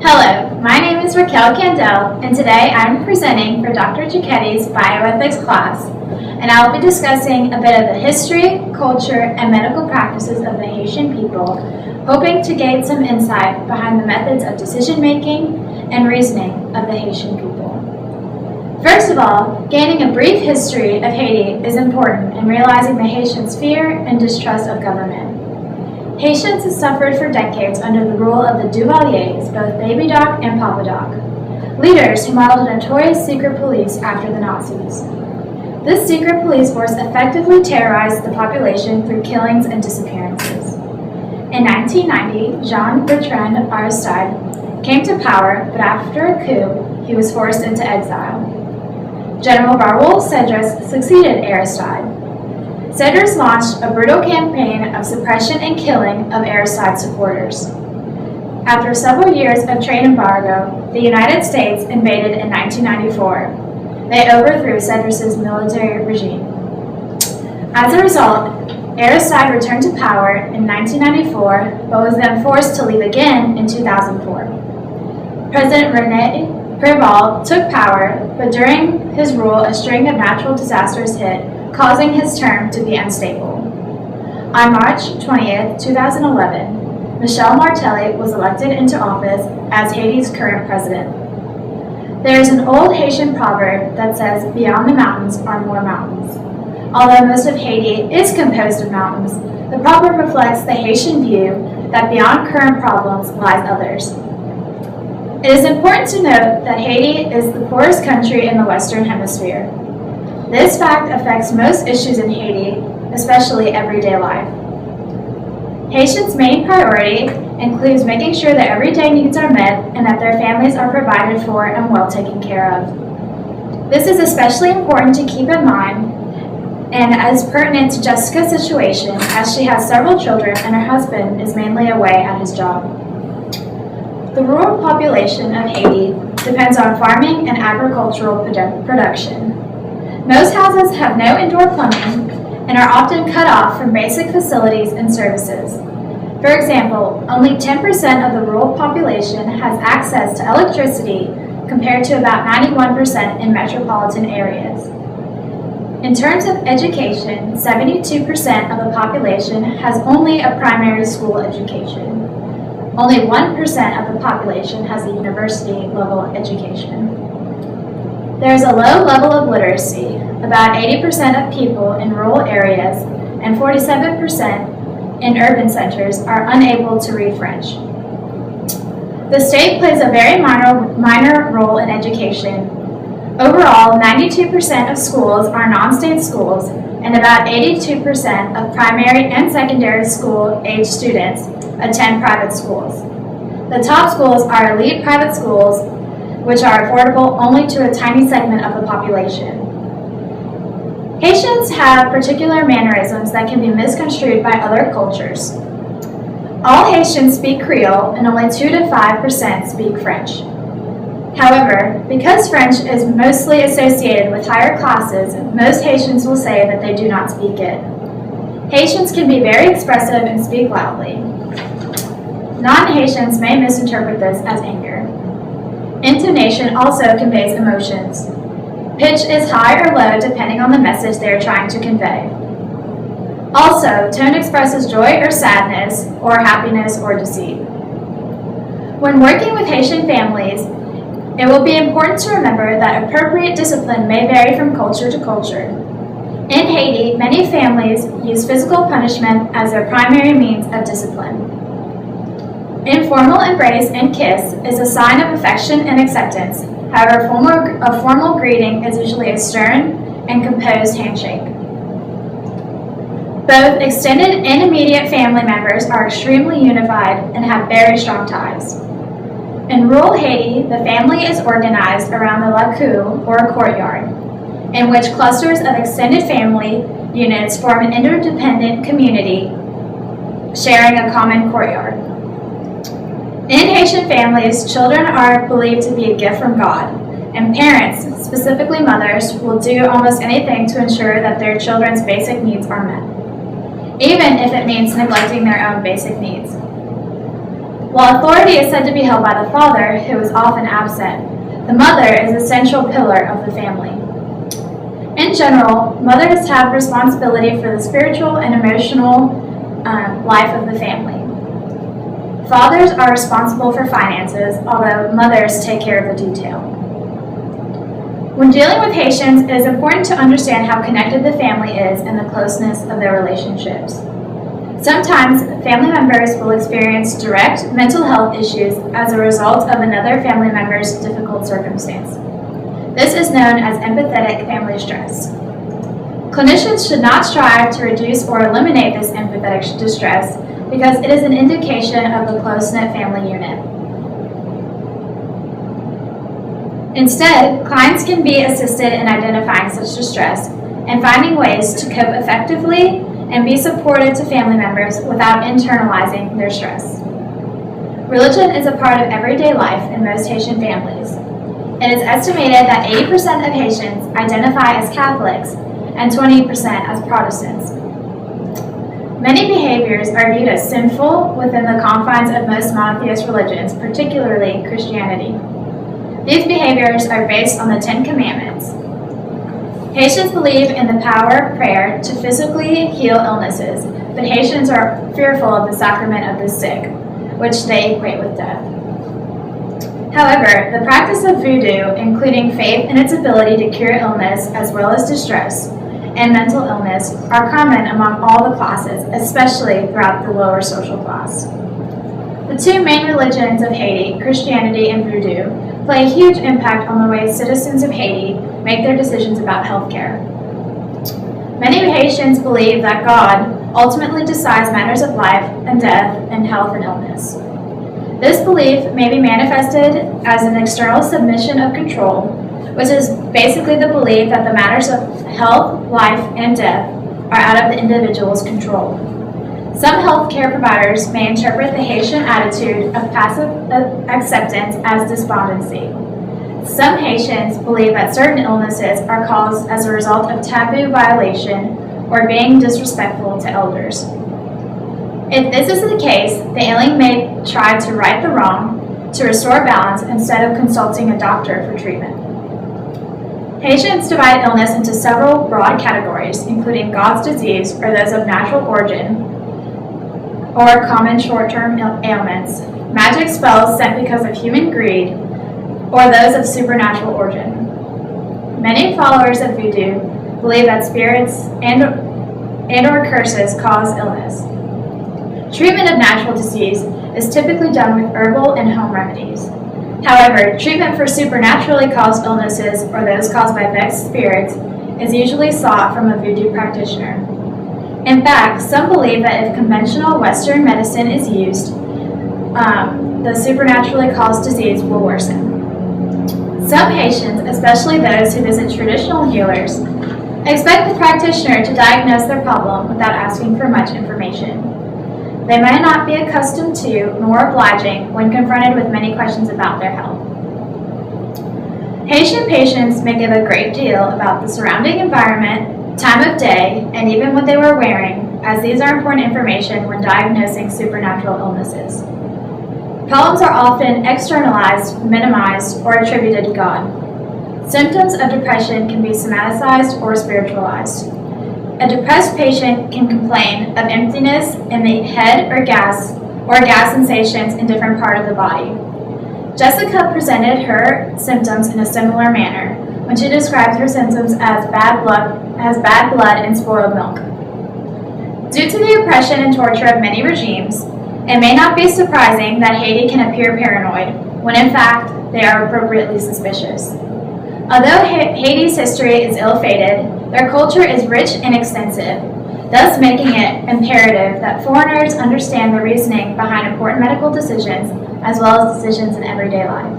Hello, my name is Raquel Candel, and today I'm presenting for Dr. Giacchetti's bioethics class, and I will be discussing a bit of the history, culture, and medical practices of the Haitian people, hoping to gain some insight behind the methods of decision-making and reasoning of the Haitian people. First of all, gaining a brief history of Haiti is important in realizing the Haitians' fear and distrust of government. Haitians have suffered for decades under the rule of the Duvaliers, both Baby Doc and Papa Doc, leaders who modeled a notorious secret police after the Nazis. This secret police force effectively terrorized the population through killings and disappearances. In 1990, Jean-Bertrand Aristide came to power, but after a coup, he was forced into exile. General Raoul Cedras succeeded Aristide. Cedras launched a brutal campaign of suppression and killing of Aristide's supporters. After several years of trade embargo, the United States invaded in 1994. They overthrew Cedras' military regime. As a result, Aristide returned to power in 1994, but was then forced to leave again in 2004. President René Préval took power, but during his rule, a string of natural disasters hit, causing his term to be unstable. On March 20th, 2011, Michel Martelly was elected into office as Haiti's current president. There is an old Haitian proverb that says, "Beyond the mountains are more mountains." Although most of Haiti is composed of mountains, the proverb reflects the Haitian view that beyond current problems lies others. It is important to note that Haiti is the poorest country in the Western Hemisphere. This fact affects most issues in Haiti, especially everyday life. Haitians' main priority includes making sure that everyday needs are met and that their families are provided for and well taken care of. This is especially important to keep in mind and is pertinent to Jessica's situation, as she has several children and her husband is mainly away at his job. The rural population of Haiti depends on farming and agricultural production. Most houses have no indoor plumbing and are often cut off from basic facilities and services. For example, only 10% of the rural population has access to electricity compared to about 91% in metropolitan areas. In terms of education, 72% of the population has only a primary school education. Only 1% of the population has a university level education. There is a low level of literacy. About 80% of people in rural areas and 47% in urban centers are unable to read French. The state plays a very minor role in education. Overall, 92% of schools are non-state schools, and about 82% of primary and secondary school age students attend private schools. The top schools are elite private schools, which are affordable only to a tiny segment of the population. Haitians have particular mannerisms that can be misconstrued by other cultures. All Haitians speak Creole and only 2 to 5% speak French. However, because French is mostly associated with higher classes, most Haitians will say that they do not speak it. Haitians can be very expressive and speak loudly. Non-Haitians may misinterpret this as anger. Intonation also conveys emotions. Pitch is high or low depending on the message they are trying to convey. Also, tone expresses joy or sadness, or happiness or deceit. When working with Haitian families, it will be important to remember that appropriate discipline may vary from culture to culture. In Haiti, many families use physical punishment as their primary means of discipline. Informal embrace and kiss is a sign of affection and acceptance. However, a formal greeting is usually a stern and composed handshake. Both extended and immediate family members are extremely unified and have very strong ties. In rural Haiti, the family is organized around the la cour, or a courtyard, in which clusters of extended family units form an interdependent community sharing a common courtyard. In Haitian families, children are believed to be a gift from God, and parents, specifically mothers, will do almost anything to ensure that their children's basic needs are met, even if it means neglecting their own basic needs. While authority is said to be held by the father, who is often absent, the mother is the central pillar of the family. In general, mothers have responsibility for the spiritual and emotional life of the family. Fathers are responsible for finances, although mothers take care of the detail. When dealing with Haitians, it is important to understand how connected the family is and the closeness of their relationships. Sometimes, family members will experience direct mental health issues as a result of another family member's difficult circumstance. This is known as empathetic family stress. Clinicians should not strive to reduce or eliminate this empathetic distress because it is an indication of the close-knit family unit. Instead, clients can be assisted in identifying such distress and finding ways to cope effectively and be supportive to family members without internalizing their stress. Religion is a part of everyday life in most Haitian families. It is estimated that 80% of Haitians identify as Catholics and 20% as Protestants. Many behaviors are viewed as sinful within the confines of most monotheist religions, particularly Christianity. These behaviors are based on the 10 Commandments. Haitians believe in the power of prayer to physically heal illnesses, but Haitians are fearful of the sacrament of the sick, which they equate with death. However, the practice of voodoo, including faith in its ability to cure illness as well as distress and mental illness, are common among all the classes, especially throughout the lower social class. The two main religions of Haiti, Christianity and voodoo, play a huge impact on the way citizens of Haiti make their decisions about healthcare. Many Haitians believe that God ultimately decides matters of life and death and health and illness. This belief may be manifested as an external submission of control, which is basically the belief that the matters of health, life, and death are out of the individual's control. Some healthcare providers may interpret the Haitian attitude of passive acceptance as despondency. Some Haitians believe that certain illnesses are caused as a result of taboo violation or being disrespectful to elders. If this is the case, the ailing may try to right the wrong, to restore balance instead of consulting a doctor for treatment. Haitians divide illness into several broad categories, including God's disease or those of natural origin, or common short-term ailments, magic spells sent because of human greed, or those of supernatural origin. Many followers of voodoo believe that spirits and/or curses cause illness. Treatment of natural disease is typically done with herbal and home remedies. However, treatment for supernaturally caused illnesses or those caused by vexed spirits is usually sought from a voodoo practitioner. In fact, some believe that if conventional Western medicine is used, the supernaturally caused disease will worsen. Some Haitians, especially those who visit traditional healers, expect the practitioner to diagnose their problem without asking for much information. They may not be accustomed to nor obliging when confronted with many questions about their health. Haitian patients may give a great deal about the surrounding environment, time of day, and even what they were wearing, as these are important information when diagnosing supernatural illnesses. Problems are often externalized, minimized, or attributed to God. Symptoms of depression can be somaticized or spiritualized. A depressed patient can complain of emptiness in the head or gas sensations in different part of the body. Jessica presented her symptoms in a similar manner when she described her symptoms as bad blood and spoiled milk. Due to the oppression and torture of many regimes, it may not be surprising that Haiti can appear paranoid, when in fact they are appropriately suspicious. Although Haiti's history is ill-fated, their culture is rich and extensive, thus making it imperative that foreigners understand the reasoning behind important medical decisions as well as decisions in everyday life.